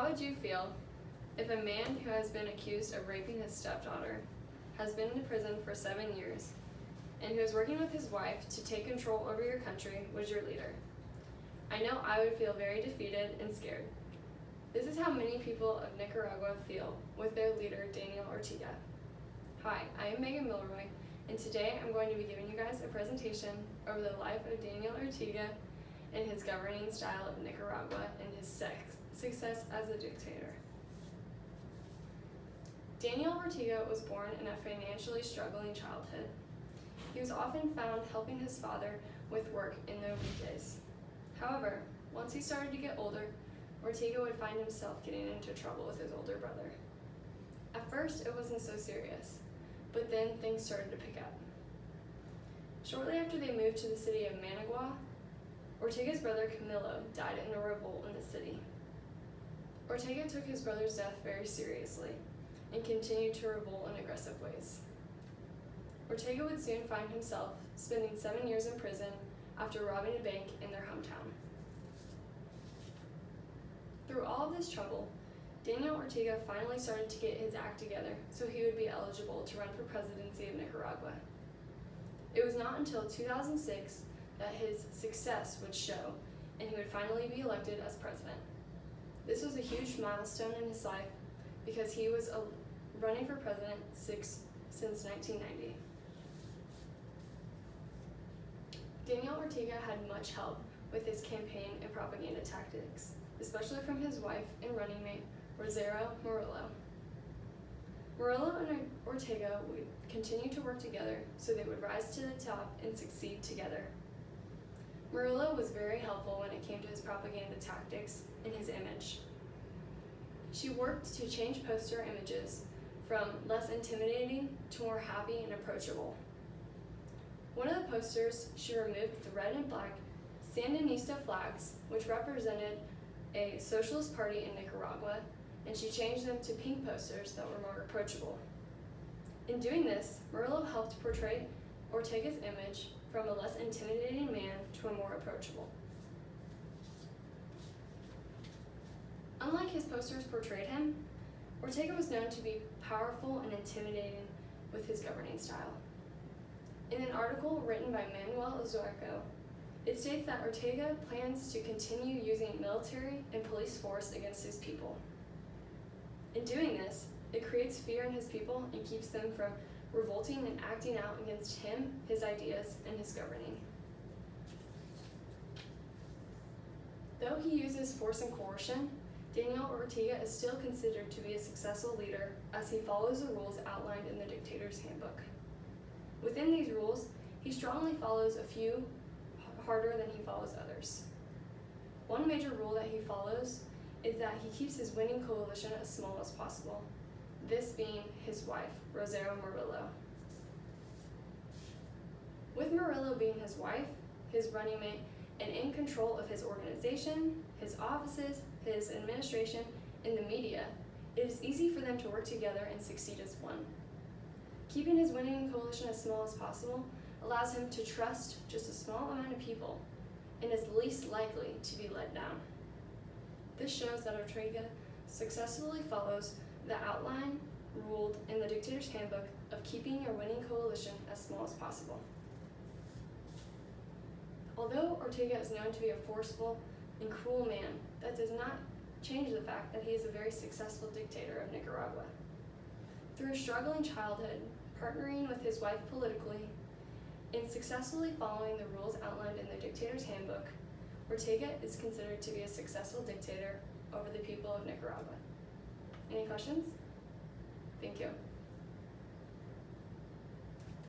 How would you feel if a man who has been accused of raping his stepdaughter, has been in prison for 7 years, and who is working with his wife to take control over your country was your leader? I know I would feel very defeated and scared. This is how many people of Nicaragua feel with their leader, Daniel Ortega. Hi, I am Megan Milroy, and today I'm going to be giving you guys a presentation over the life of Daniel Ortega and his governing style of Nicaragua and his success as a dictator. Daniel Ortega was born in a financially struggling childhood. He was often found helping his father with work in the weekdays. However, once he started to get older, Ortega would find himself getting into trouble with his older brother. At first, it wasn't so serious, but then things started to pick up. Shortly after they moved to the city of Managua, Ortega's brother Camilo died in a revolt in the city. Ortega took his brother's death very seriously and continued to revolt in aggressive ways. Ortega would soon find himself spending 7 years in prison after robbing a bank in their hometown. Through all of this trouble, Daniel Ortega finally started to get his act together so he would be eligible to run for presidency of Nicaragua. It was not until 2006 that his success would show and he would finally be elected as president. This was a huge milestone in his life because he was running for president since 1990. Daniel Ortega had much help with his campaign and propaganda tactics, especially from his wife and running mate, Rosario Murillo. Murillo and Ortega would continue to work together so they would rise to the top and succeed together. Murillo was very helpful when it came to his propaganda tactics and his image. She worked to change poster images from less intimidating to more happy and approachable. One of the posters, she removed the red and black Sandinista flags, which represented a socialist party in Nicaragua, and she changed them to pink posters that were more approachable. In doing this, Murillo helped portray Ortega's image from a less intimidating man to a more approachable. Unlike his posters portrayed him, Ortega was known to be powerful and intimidating with his governing style. In an article written by Manuel Ozuerco, it states that Ortega plans to continue using military and police force against his people. In doing this, it creates fear in his people and keeps them from revolting and acting out against him, his ideas, and his governing. Though he uses force and coercion, Daniel Ortega is still considered to be a successful leader as he follows the rules outlined in the Dictator's Handbook. Within these rules, he strongly follows a few harder than he follows others. One major rule that he follows is that he keeps his winning coalition as small as possible, this being his wife, Rosario Murillo. With Murillo being his wife, his running mate, and in control of his organization, his offices, his administration, and the media, it is easy for them to work together and succeed as one. Keeping his winning coalition as small as possible allows him to trust just a small amount of people and is least likely to be let down. This shows that Ortega successfully follows the outline ruled in the Dictator's Handbook of keeping your winning coalition as small as possible. Although Ortega is known to be a forceful and cruel man, that does not change the fact that he is a very successful dictator of Nicaragua. Through a struggling childhood, partnering with his wife politically, and successfully following the rules outlined in the Dictator's Handbook, Ortega is considered to be a successful dictator over the people of Nicaragua. Any questions? Thank you.